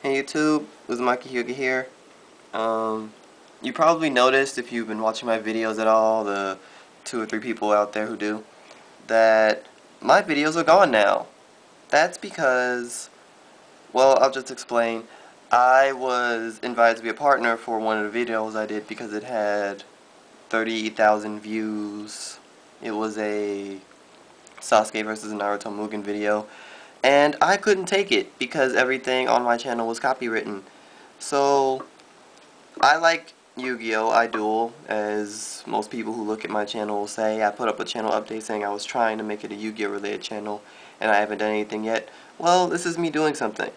Hey YouTube, Yugioh here. You probably noticed if you've been watching my videos at all, the 2 or 3 people out there who do, that my videos are gone now. That's because, well, I'll just explain. I was invited to be a partner for one of the videos I did because it had 30,000 views. It was a Sasuke versus Naruto Mugen video, and I couldn't take it because everything on my channel was copywritten. So I like Yu-Gi-Oh! I duel, as most people who look at my channel will say. I put up a channel update saying I was trying to make it a Yu-Gi-Oh! Related channel, and I haven't done anything yet. Well, this is me doing something.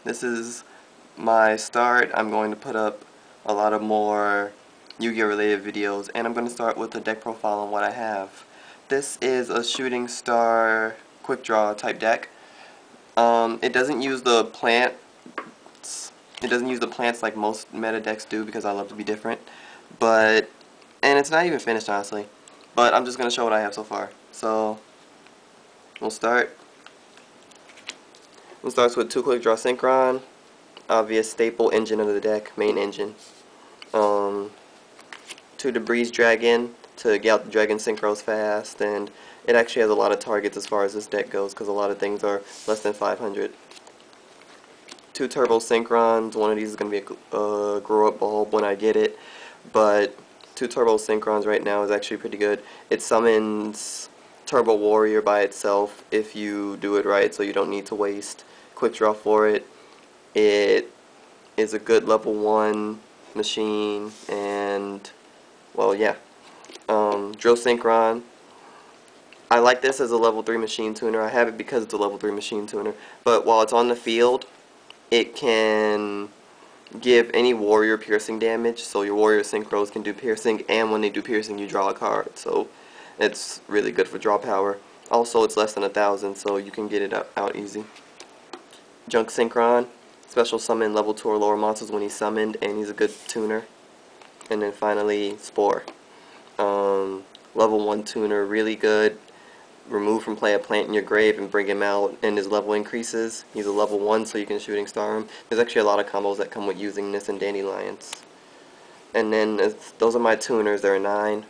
This is my start. I'm going to put up a lot of more Yu-Gi-Oh! Related videos, and I'm going to start with a deck profile on what I have. This is a shooting star quick draw type deck. It doesn't use the plants. It doesn't use the plants like most meta decks do because I love to be different. And it's not even finished honestly. But I'm just gonna show what I have so far. So we'll start. We'll start with 2 quick draw Synchron, obvious staple engine of the deck, main engine. 2 debris dragon to get out the dragon synchros fast, and it actually has a lot of targets as far as this deck goes because a lot of things are less than 500. 2 turbo synchrons. One of these is going to be a grow up bulb when I get it, but 2 turbo synchrons right now is actually pretty good. It summons Turbo Warrior by itself if you do it right, so you don't need to waste quick draw for it. It is a good level 1 machine, and well, yeah. Drill Synchron. I like this as a level 3 machine tuner. I have it because it's a level 3 machine tuner, but while it's on the field, it can give any warrior piercing damage, so your warrior synchros can do piercing, and when they do piercing you draw a card, so it's really good for draw power. Also, it's less than 1,000, so you can get it out easy. Junk Synchron, special summon level 2 or lower monsters when he's summoned, and he's a good tuner. And then finally, Spore. Level 1 tuner, really good. Remove from play a plant in your grave and bring him out, and his level increases. He's a level 1, so you can shooting star him. There's actually a lot of combos that come with using this and Dandelions. And then those are my tuners, there are 9.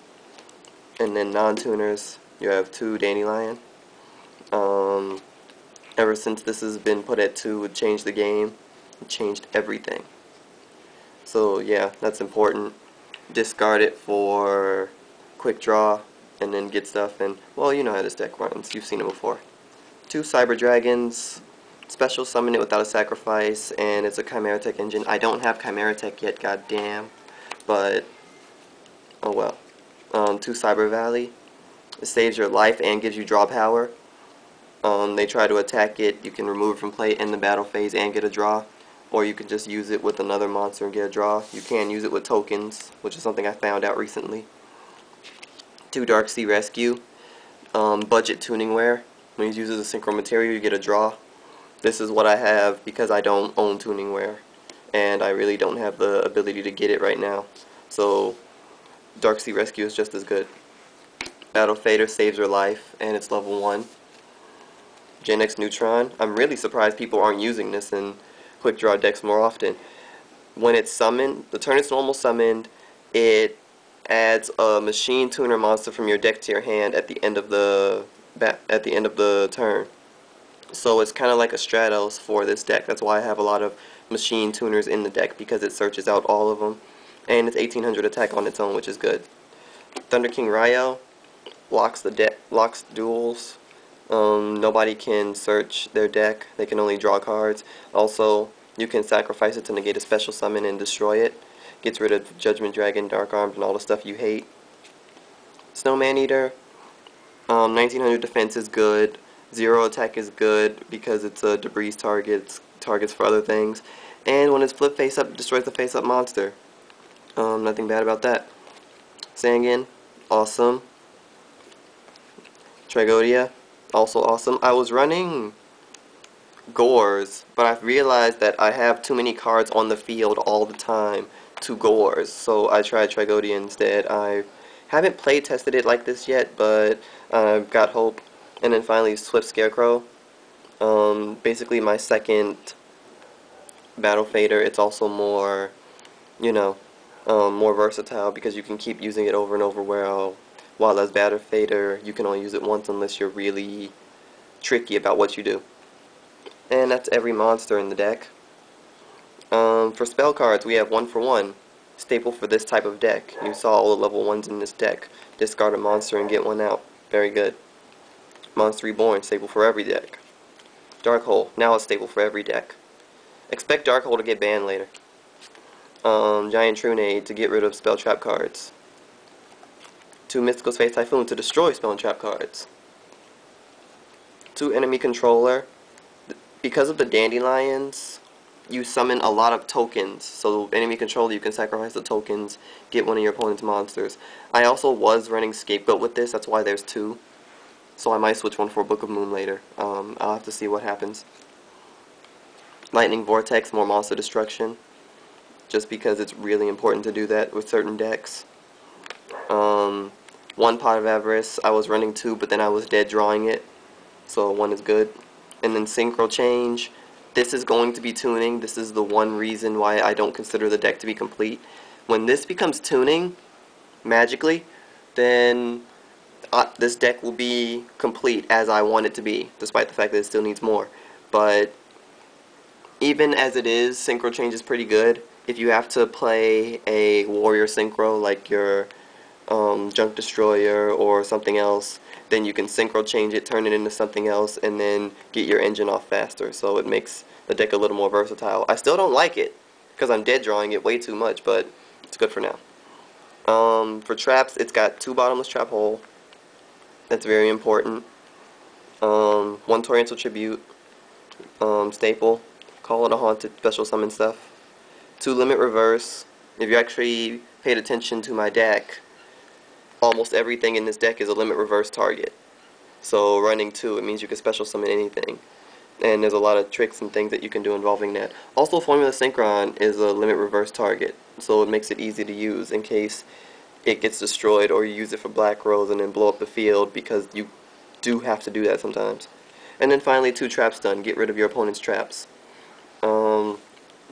And then non-tuners, you have 2 Dandelion. Ever since this has been put at 2, it changed the game. It changed everything. So yeah, that's important. Discard it for quick draw, and then get stuff, and well, you know how this deck runs. You've seen it before. 2 Cyber Dragons, special summon it without a sacrifice, and it's a Chimera Tech engine. I don't have Chimera Tech yet, goddamn, but oh well. 2 Cyber Valley, it saves your life and gives you draw power. They try to attack it, you can remove it from play in the battle phase and get a draw, or you can just use it with another monster and get a draw. You can use it with tokens, which is something I found out recently. 2 Dark Sea Rescue, budget tuning wear. When he uses a synchro material, you get a draw. This is what I have because I don't own tuning wear, and I really don't have the ability to get it right now. So Dark Sea Rescue is just as good. Battle Fader saves your life, and it's level 1. Gen X Neutron. I'm really surprised people aren't using this in quick draw decks more often. When it's summoned, the turn it's normal summoned, it adds a machine tuner monster from your deck to your hand at the end of the turn. So it's kind of like a Stratos for this deck. That's why I have a lot of machine tuners in the deck, because it searches out all of them, and it's 1800 attack on its own, which is good. Thunder King Ryo locks duels. Nobody can search their deck. They can only draw cards. Also, you can sacrifice it to negate a special summon and destroy it. Gets rid of Judgment Dragon, Dark Arms, and all the stuff you hate. Snowman Eater. 1900 defense is good. 0 attack is good because it's a debris targets for other things. And when it's flipped face up, it destroys the face up monster. Nothing bad about that. Sangin, awesome. Tragodia, also awesome. I was running Gores, but I've realized that I have too many cards on the field all the time to Gores, so I tried Tragodia instead. I haven't play tested it like this yet, but I've got hope. And then finally Swift Scarecrow. Basically my second Battle Fader, it's also more, you know, more versatile because you can keep using it over and over, while as Battle Fader, you can only use it once unless you're really tricky about what you do. And that's every monster in the deck. For spell cards, we have 1-for-1, staple for this type of deck. You saw all the level 1s in this deck. Discard a monster and get one out. Very good. Monster Reborn, staple for every deck. Dark Hole, now a staple for every deck. Expect Dark Hole to get banned later. Giant Trunade to get rid of spell trap cards. 2 Mystical Space Typhoon to destroy spell and trap cards. 2 Enemy Controller. Because of the Dandelions, you summon a lot of tokens. So enemy controller, you can sacrifice the tokens, get one of your opponent's monsters. I also was running Scapegoat with this, that's why there's 2. So I might switch one for Book of Moon later. I'll have to see what happens. Lightning Vortex, more monster destruction. Just because it's really important to do that with certain decks. 1 Pot of Avarice, I was running 2, but then I was dead drawing it. So 1 is good. And then Synchro Change. This is going to be tuning. This is the one reason why I don't consider the deck to be complete. When this becomes tuning, magically, then this deck will be complete as I want it to be, despite the fact that it still needs more. But even as it is, Synchro Change is pretty good. If you have to play a Warrior Synchro, like your Junk Destroyer or something else, then you can Synchro Change it, turn it into something else, and then get your engine off faster. So it makes the deck a little more versatile. I still don't like it, because I'm dead drawing it way too much, but it's good for now. For traps, it's got 2 Bottomless Trap Hole. That's very important. 1 Torrential Tribute, staple. Call it a Haunted, special summon stuff. 2 Limit Reverse. If you actually paid attention to my deck, almost everything in this deck is a Limit Reverse target. So running 2, it means you can special summon anything. And there's a lot of tricks and things that you can do involving that. Also, Formula Synchron is a Limit Reverse target, so it makes it easy to use in case it gets destroyed or you use it for Black Rose and then blow up the field, because you do have to do that sometimes. And then finally, 2 Trap Stun. Get rid of your opponent's traps.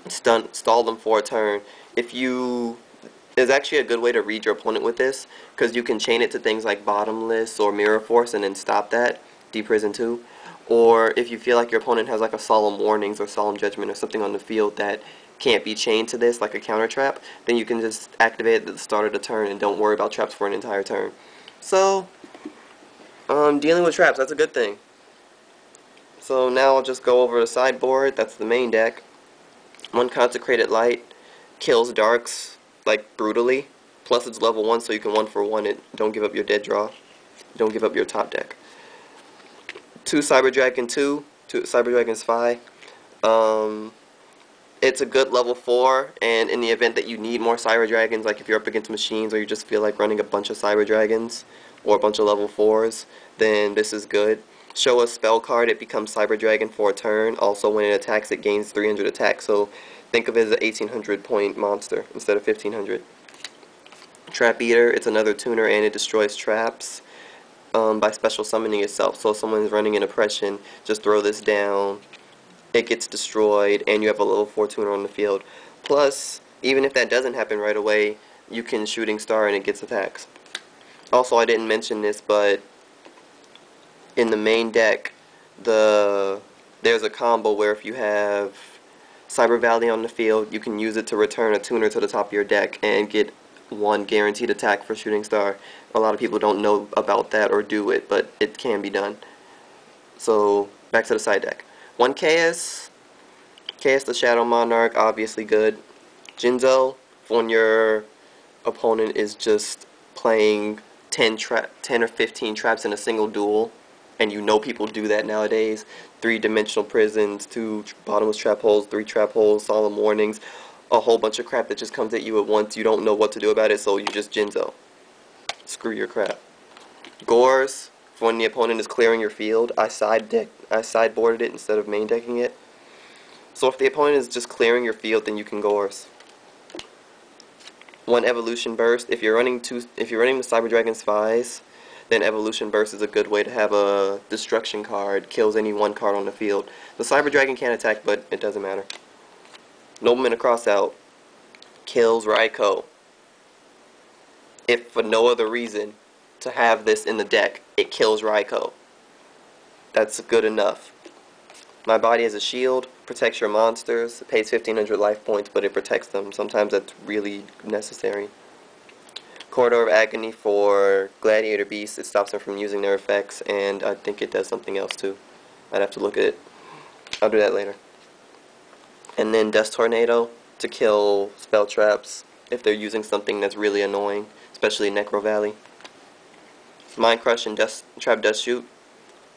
Stall them for a turn. There's actually a good way to read your opponent with this, because you can chain it to things like Bottomless or Mirror Force and then stop that, Deprison 2. Or if you feel like your opponent has like a Solemn Warnings or Solemn Judgment or something on the field that can't be chained to this, like a counter trap, then you can just activate it at the start of the turn and don't worry about traps for an entire turn. So, dealing with traps, that's a good thing. So now I'll just go over the sideboard. That's the main deck. 1 Consecrated Light kills darks, like, brutally. Plus it's level 1, so you can 1-for-1 it. Don't give up your dead draw. Don't give up your top deck. 2 Cyber Dragon 2 Cyber Dragon Spy. It's a good level 4, and in the event that you need more Cyber Dragons, like if you're up against machines or you just feel like running a bunch of Cyber Dragons or a bunch of level 4s, then this is good. Show a spell card, it becomes Cyber Dragon for a turn. Also, when it attacks, it gains 300 attack, so think of it as an 1800 point monster instead of 1500. Trap Eater, it's another tuner and it destroys traps by special summoning itself. So if someone's running an Oppression, just throw this down, it gets destroyed, and you have a level 4 tuner on the field. Plus, even if that doesn't happen right away, you can Shooting Star and it gets attacks. Also, I didn't mention this, but in the main deck, there's a combo where if you have Cyber Valley on the field, you can use it to return a tuner to the top of your deck and get 1 guaranteed attack for Shooting Star. A lot of people don't know about that or do it, but it can be done. So, back to the side deck. 1 Chaos the Shadow Monarch, obviously good. Jinzo, when your opponent is just playing 10 or 15 traps in a single duel, and you know people do that nowadays. 3-dimensional prisons, 2 bottomless trap holes, 3 trap holes, solemn warnings, a whole bunch of crap that just comes at you at once. You don't know what to do about it, so you just Jinzo. Screw your crap. Gores, for when the opponent is clearing your field. I sideboarded it instead of main decking it. So if the opponent is just clearing your field, then you can Gores. 1 Evolution Burst. If you're running the Cyber Dragon Spies, then Evolution Burst is a good way to have a destruction card. Kills any 1 card on the field. The Cyber Dragon can't attack, but it doesn't matter. Nobleman of Crossout kills Raikou. If for no other reason to have this in the deck, it kills Raikou. That's good enough. My Body as a Shield protects your monsters. It pays 1500 life points, but it protects them. Sometimes that's really necessary. Corridor of Agony for Gladiator Beasts. It stops them from using their effects, and I think it does something else too. I'd have to look at it. I'll do that later. And then Dust Tornado to kill spell traps if they're using something that's really annoying, especially Necro Valley. Mind Crush and Trap Dust Shoot.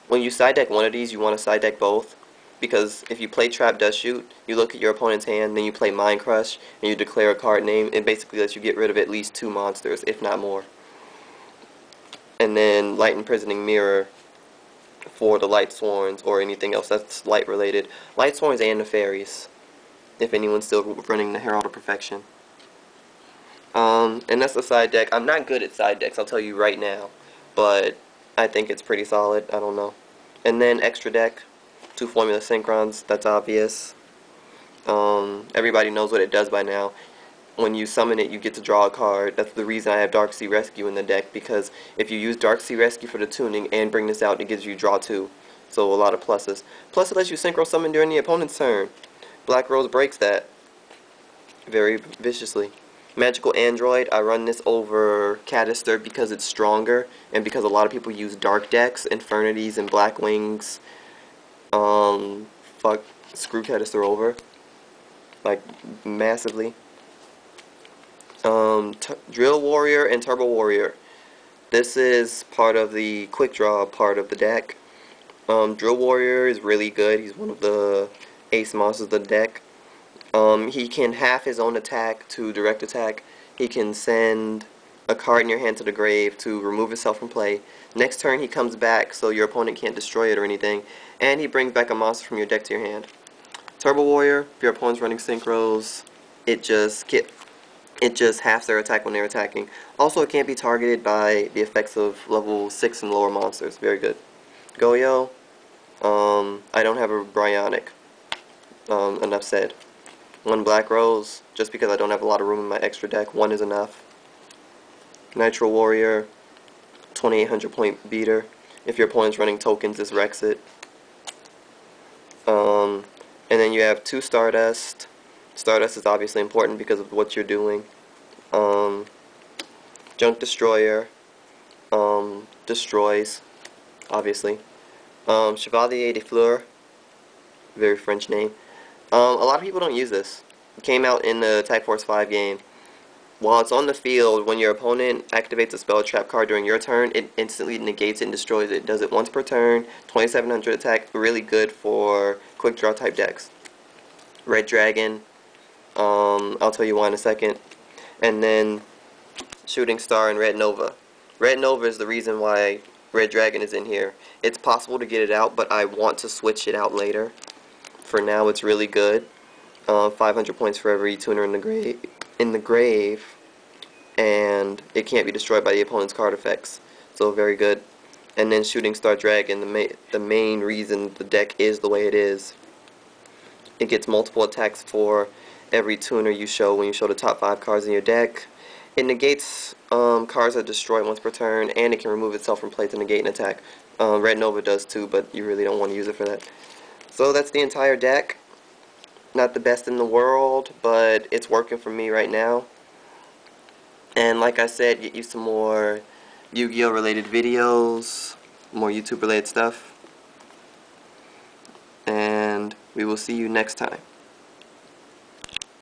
When you side deck one of these, you want to side deck both, because if you play Trap Dust Shoot, you look at your opponent's hand, then you play Mind Crush, and you declare a card name. It basically lets you get rid of at least 2 monsters, if not more. And then Light Imprisoning Mirror for the Light Sworns or anything else that's light related. Light Sworns and the Fairies, if anyone's still running the Herald of Perfection. And that's the side deck. I'm not good at side decks, I'll tell you right now, but I think it's pretty solid. I don't know. And then extra deck, 2 Formula Synchrons, that's obvious. Everybody knows what it does by now. When you summon it, you get to draw a card. That's the reason I have Dark Sea Rescue in the deck, because if you use Dark Sea Rescue for the tuning and bring this out, it gives you draw 2. So a lot of pluses. Plus it lets you synchro summon during the opponent's turn. Black Rose breaks that very viciously. Magical Android, I run this over Cadister because it's stronger, and because a lot of people use dark decks, Infernities and Black Wings. Screw Cadister over, like, massively. Drill Warrior and Turbo Warrior. This is part of the quick draw part of the deck. Drill Warrior is really good. He's one of the ace monsters of the deck. He can half his own attack to direct attack. He can send a card in your hand to the grave to remove itself from play. Next turn he comes back so your opponent can't destroy it or anything. And he brings back a monster from your deck to your hand. Turbo Warrior, if your opponent's running Synchros, it just halves their attack when they're attacking. Also, it can't be targeted by the effects of level 6 and lower monsters. Very good. Goyo, I don't have a Bryonic. Enough said. 1 Black Rose, just because I don't have a lot of room in my extra deck. 1 is enough. Nitro Warrior, 2800 point beater. If your opponent's running tokens, this wrecks it. And then you have 2 Stardust. Stardust is obviously important because of what you're doing. Junk Destroyer destroys, obviously. Chevalier de Fleur, very French name. A lot of people don't use this. It came out in the Type Force 5 game. While it's on the field, when your opponent activates a spell trap card during your turn, it instantly negates it and destroys it. It does it once per turn, 2700 attack, really good for quick draw type decks. Red Dragon, I'll tell you why in a second. And then Shooting Star and Red Nova. Red Nova is the reason why Red Dragon is in here. It's possible to get it out, but I want to switch it out later. For now, it's really good. 500 points for every tuner in the grave, and it can't be destroyed by the opponent's card effects. So very good. And then Shooting Star Dragon, the main reason the deck is the way it is. It gets multiple attacks for every tuner you show when you show the top 5 cards in your deck. It negates cards that destroy once per turn, and it can remove itself from play to negate an attack. Red Nova does too, but you really don't want to use it for that. So that's the entire deck. Not the best in the world, but it's working for me right now. And like I said, get you some more Yu-Gi-Oh related videos, more YouTube related stuff. And we will see you next time.